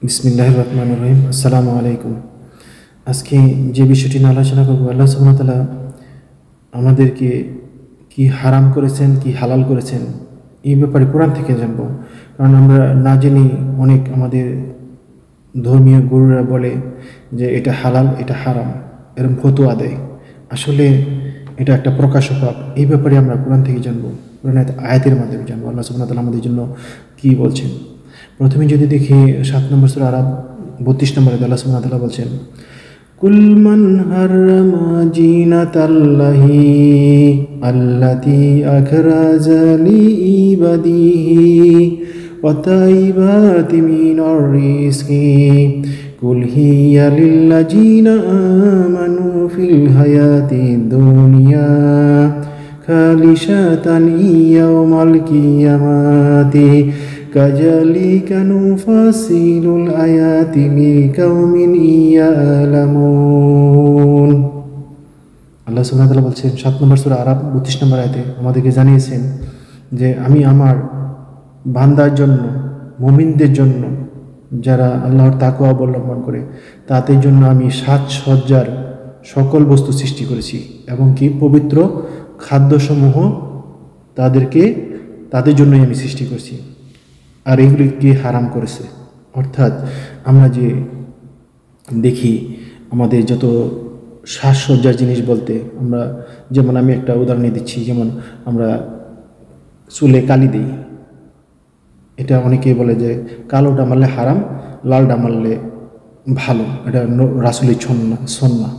বিসমিল্লাহির রহমানির রহিম। আসসালামু আলাইকুম। আজকে যে বিষয়টি নিয়ে আলোচনা করব, আল্লাহ সুবহানাহু ওয়া তাআলা আমাদেরকে কি হারাম করেছেন, কি হালাল করেছেন, এই ব্যাপারে কোরআন থেকে জানব। কারণ আমরা না জেনে অনেক আমাদের ধর্মীয় গুরুরা বলে যে এটা হালাল, এটা হারাম, এরকম ফতোয়া দেয়। আসলে এটা একটা প্রকাশ্য পাপ। এই ব্যাপারে আমরা কোরআন থেকে জানবো, কোরআনের আয়াতের মাধ্যমে জানবো আল্লাহ সুবহানাহু ওয়া তাআলা আমাদের জন্য কী বলছেন। প্রথমে যদি দেখি 7 নম্বর সূরা আরাব 32 নম্বরে আল্লাহ সুবহানাহু ওয়া তাআলা বলছেন, কুল মান হারামা জিনাতাল্লাহি আল্লাতী আখরাজা লিইবাদিহি ওয়া তাইবাতি মিনার রিজকি কুল হিয়া লিল্লাযীনা আমানু ফিল হায়াতিদ দুনিয়া খালিশাতান ইয়াওমাল কিয়ামাতি কাযালিকা নুফাসসিলুল আয়াতি লিকাউমিন ইয়ালামুন। আল্লাহ সুবহানাহু ওয়া তাআলা বলছেন 7 নম্বর সূরা আরাব 32 নম্বর আয়াতে আমাদেরকে জানিয়েছেন যে আমি আমার বান্দার জন্য, মুমিনদের জন্য, যারা আল্লাহর তাকওয়া অবলম্বন করে তাদের জন্য আমি সাজসজ্জার সকল বস্তু সৃষ্টি করেছি এবং কি পবিত্র খাদ্যসমূহ তাদের জন্যই আমি সৃষ্টি করছি, আর এগুলিকে হারাম করেছে। অর্থাৎ আমরা যে দেখি আমাদের যত সাজসজ্জার জিনিস বলতে আমরা, যেমন আমি একটা উদাহরণ দিচ্ছি, যেমন আমরা চুলে কালি দিই। এটা অনেকেই বলে যে কালোটা মারলে হারাম, লালটা মারলে ভালো, এটা রাসূলের সুন্নাহ।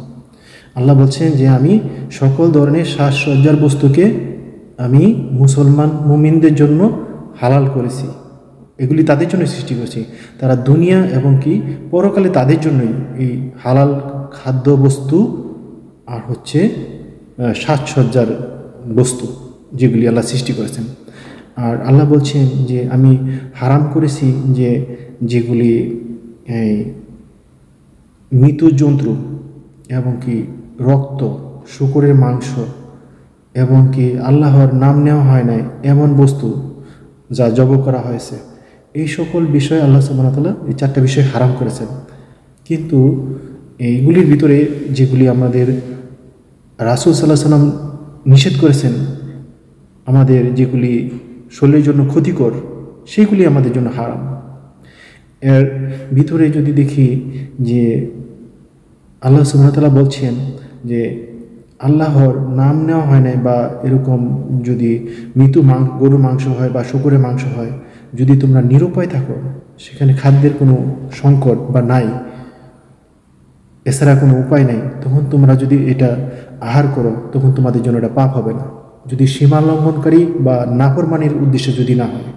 আল্লাহ বলছেন যে আমি সকল ধরনের সাজসজ্জার বস্তুকে আমি মুসলমান মুমিনদের জন্য হালাল করেছি, এগুলি তাদের জন্য সৃষ্টি করেছি। তারা দুনিয়া এবং কি পরকালে তাদের জন্যই এই হালাল খাদ্য বস্তু আর হচ্ছে সাজসজ্জার বস্তু যেগুলি আল্লাহ সৃষ্টি করেছেন। আর আল্লাহ বলছেন যে আমি হারাম করেছি যে যেগুলি মৃত জন্তু এবং কি রক্ত, শূকরের মাংস এবং কি আল্লাহর নাম নেওয়া হয় নাই এমন বস্তু যা জবাই করা হয়েছে, এই সকল বিষয় আল্লাহ সুবহানাহু ওয়া তাআলা এই 4টা বিষয় হারাম করেছেন। কিন্তু এইগুলির ভিতরে যেগুলি আমাদের রাসূল সাল্লাল্লাহু আলাইহি ওয়াসাল্লাম নিষেধ করেছেন, আমাদের যেগুলি শরীরের জন্য ক্ষতিকর, সেইগুলি আমাদের জন্য হারাম। এর ভিতরে যদি দেখি যে আল্লাহ সুবহানাহু ওয়া তাআলা বলছেন যে আল্লাহর নাম নেওয়া হয় নাই, বা এরকম যদি মৃত গরুর মাংস হয় বা শূকরের মাংস হয়, যদি তোমরা নিরুপায় থাকো, সেখানে খাদ্যের কোনো সংকট বা নাই, এছাড়া কোনো উপায় নাই, তখন তোমরা যদি এটা আহার করো তখন তোমাদের জন্য এটা পাপ হবে না, যদি সীমা লঙ্ঘনকারী বা নাফরমানির উদ্দেশ্যে যদি না হয়।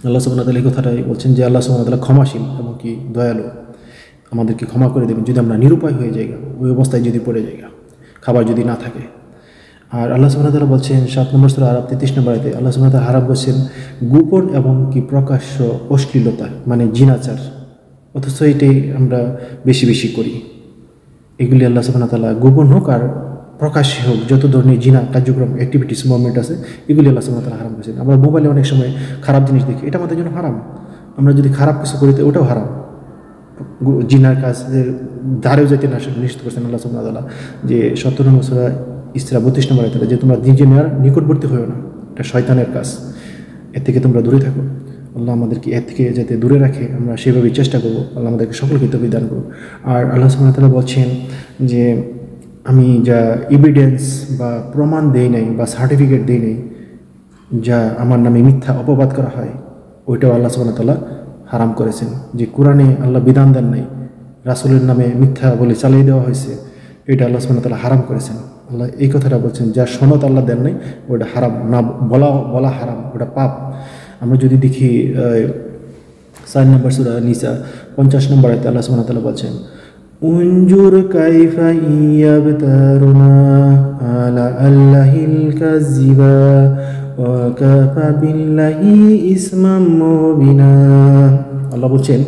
আল্লাহ সুবহানাহু ওয়া তাআলা এই কথাটাই বলছেন যে আল্লাহ সুবহানাহু ওয়া তাআলা ক্ষমাশীল এবং কি দয়ালু, আমাদেরকে ক্ষমা করে দেবেন যদি আমরা নিরুপায় হয়ে যাই, ওই অবস্থায় যদি পড়ে যাই, খাবার যদি না থাকে। আর আল্লাহ সুবহানাহু ওয়া তাআলা বলছেন 7 নম্বর সূরা আরাব 33 নম্বর আয়াতে আল্লাহ সুবহানাহু ওয়া তাআলা হারাম করেছেন গোপন এবং কি প্রকাশ্য অশ্লীলতা, মানে জিনাচার, অথচ এটাই আমরা বেশি বেশি করি। এগুলি আল্লাহ সুবহানাহু ওয়া তাআলা গোপন হোক আর প্রকাশ্যে হোক, যত ধরনের জিনা কার্যক্রম, অ্যাক্টিভিটিস, মুভমেন্ট আছে, এগুলি আল্লাহ সুবহানাহু ওয়া তাআলা হারাম করেছেন। আমরা মোবাইলে অনেক সময় খারাপ জিনিস দেখি, এটা আমাদের জন্য হারাম। আমরা যদি খারাপ কিছু করি তো ওটাও হারাম। জিনার কাজের ধারেও যেতে নিষেধ করছেন আল্লাহ সুবহানাহু ওয়া তাআলা, যে 17 নম্বর সূরা ইসরা 32 নম্বর আয়াতে যে তোমরা নিজে নেওয়ার নিকটবর্তী হও না, এটা শয়তানের কাজ, এর থেকে তোমরা দূরে থাকো। আল্লাহ আমাদেরকে এর থেকে যাতে দূরে রাখে আমরা সেভাবেই চেষ্টা করবো। আল্লাহ আমাদেরকে সকলকে তৌফিক দান করুন। আর আল্লাহ সুবহানাহু ওয়া তাআলা বলছেন যে আমি যা এভিডেন্স বা প্রমাণ দেই নাই বা সার্টিফিকেট দেই নাই, যা আমার নামে মিথ্যা অপবাদ করা হয়, ওইটাও আল্লাহ সুবহানাহু ওয়া তাআলা হারাম করেছেন। যে কোরআনে আল্লাহ বিধান দেন নাই, রাসূলের নামে মিথ্যা বলে চালিয়ে দেওয়া হয়েছে, এটা আল্লাহ সুবহানাহু ওয়া তাআলা হারাম করেছেন। আল্লাহ এই কথাটা বলছেন, যা সনদ আল্লাহ দেন নাই ওটা হারাম, না বলা হারাম, ওটা পাপ। আমরা যদি দেখি 4 নম্বর সূরা নিসা 50 নম্বর আয়াতে আল্লাহ সুবহানাহু ওয়া তাআলা বলছেন, উনজুর কাইফা ইয়াবতারুনা আলা আল্লাহিল কাযিবা ওয়া কাফা বিল্লাহি ইসমান মুবিনা। আল্লাহ বলছেন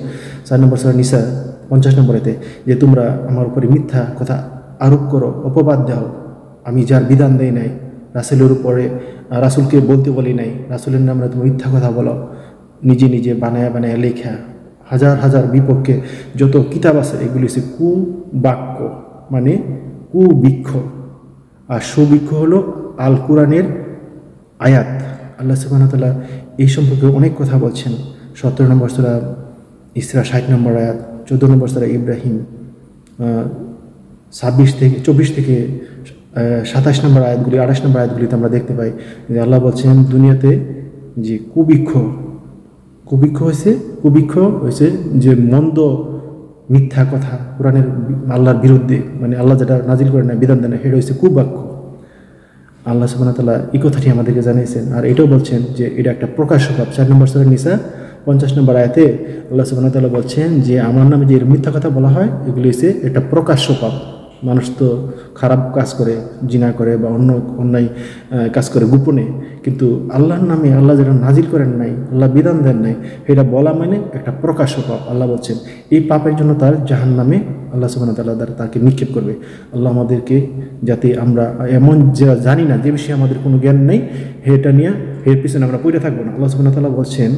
4 নম্বর সূরা নিসা 50 নম্বর আয়াতে যে তোমরা আমার উপরে মিথ্যা কথা আরোপ করো, অপবাদ দাও, আমি যার বিধান দেই নাই, রাসূলের উপরে রাসূলকে বলতে বলি নাই, রাসূলের নামে তুমি মিথ্যা কথা বলো, নিজে নিজে বানায়া লেখা হাজার হাজার বিপক্ষে যত কিতাব আছে এগুলি হচ্ছে কুবাক্য, মানে কুবৃক্ষ। আর সুবৃক্ষ হলো আল কোরআনের আয়াত। আল্লাহ সুবহানাহু ওয়া তাআলা এই সম্পর্কে অনেক কথা বলছেন। 17 নম্বর সূরা ইসরা 60 নম্বর আয়াত, 14 নম্বর সূরা ইব্রাহিম 24 থেকে 27 নম্বর আয়াতগুলি, 28 নম্বর আয়াতগুলিতে আমরা দেখতে পাই যে আল্লাহ বলছেন দুনিয়াতে যে কুবৃক্ষ হয়েছে যে মন্দ মিথ্যা কথা কোরআনের আল্লাহর বিরুদ্ধে, মানে আল্লাহ যেটা নাজিল করে না, বিধান দেয় না, সেটা হচ্ছে কুবাক্য। আল্লাহ সুবহানাহু ওয়া তাআলা এই কথাটি আমাদেরকে জানিয়েছেন। আর এটাও বলছেন যে এটা একটা প্রকাশ্য পাপ। 4 নম্বর সূরা নিসা 50 নম্বর আয়াতে আল্লাহ সুবহানাহু ওয়া তাআলা বলছেন যে আমার নামে যে মিথ্যা কথা বলা হয় এগুলি হচ্ছে একটা প্রকাশ্য পাপ। মানুষ তো খারাপ কাজ করে, জিনা করে বা অন্য অন্যায় কাজ করে গোপনে, কিন্তু আল্লাহর নামে আল্লাহ যেটা নাজিল করেন নাই, আল্লাহ বিধান দেন নাই, এটা বলা মানে একটা প্রকাশ্য পাপ। আল্লাহ বলছেন এই পাপের জন্য তার জাহান্নামে আল্লাহ সুবহানাহু ওয়া তাআলা তাকে নিক্ষেপ করবে। আল্লাহ আমাদেরকে যাতে আমরা এমন যা জানি না, যে বিষয়ে আমাদের কোনো জ্ঞান নেই, এটা নিয়ে এর পিছনে আমরা পড়ে থাকবো না। আল্লাহ সুবহানাহু ওয়া তাআলা বলছেন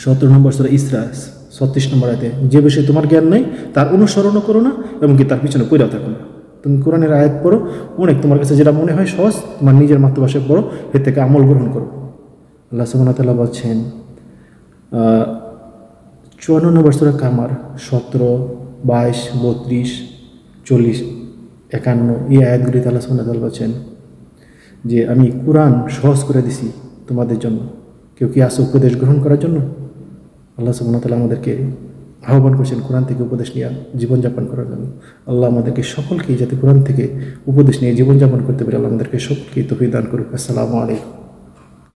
17 নম্বর সূরা ইসরা 36 নম্বর আয়াতে, যে বিষয়ে তোমার জ্ঞান নেই তার অনুসরণও করো না এবং কি তার পিছনে পড়েও থাকো না। তুমি কোরআনের আয়াত পড়ো, অনেক তোমার কাছে যেটা মনে হয় সহজ, তোমার নিজের মাতৃভাষায় পড়ো, এর থেকে আমল গ্রহণ করো। আল্লাহ সুবহানাহু ওয়া তাআলা বলছেন 54 নম্বর সূরা কামার 17, 22, 32, 40, 51 এই আয়াতগুলিতে আল্লাহ সুবহানাহু ওয়া তাআলা বলছেন যে আমি কোরআন সহজ করে দিছি তোমাদের জন্য, কেউ কি আসো উপদেশ গ্রহণ করার জন্য? আল্লাহ সুবহানাহু ওয়া তাআলা আমাদেরকে আহ্বান করছেন কোরআন থেকে উপদেশ নিয়ে জীবনযাপন করার জন্য। আল্লাহ আমাদেরকে সকলকেই যাতে কোরআন থেকে উপদেশ নিয়ে জীবনযাপন করতে পারে, আল্লাহ আমাদেরকে সকলকেই তৌফিক দান করুক। আসসালামু আলাইকুম।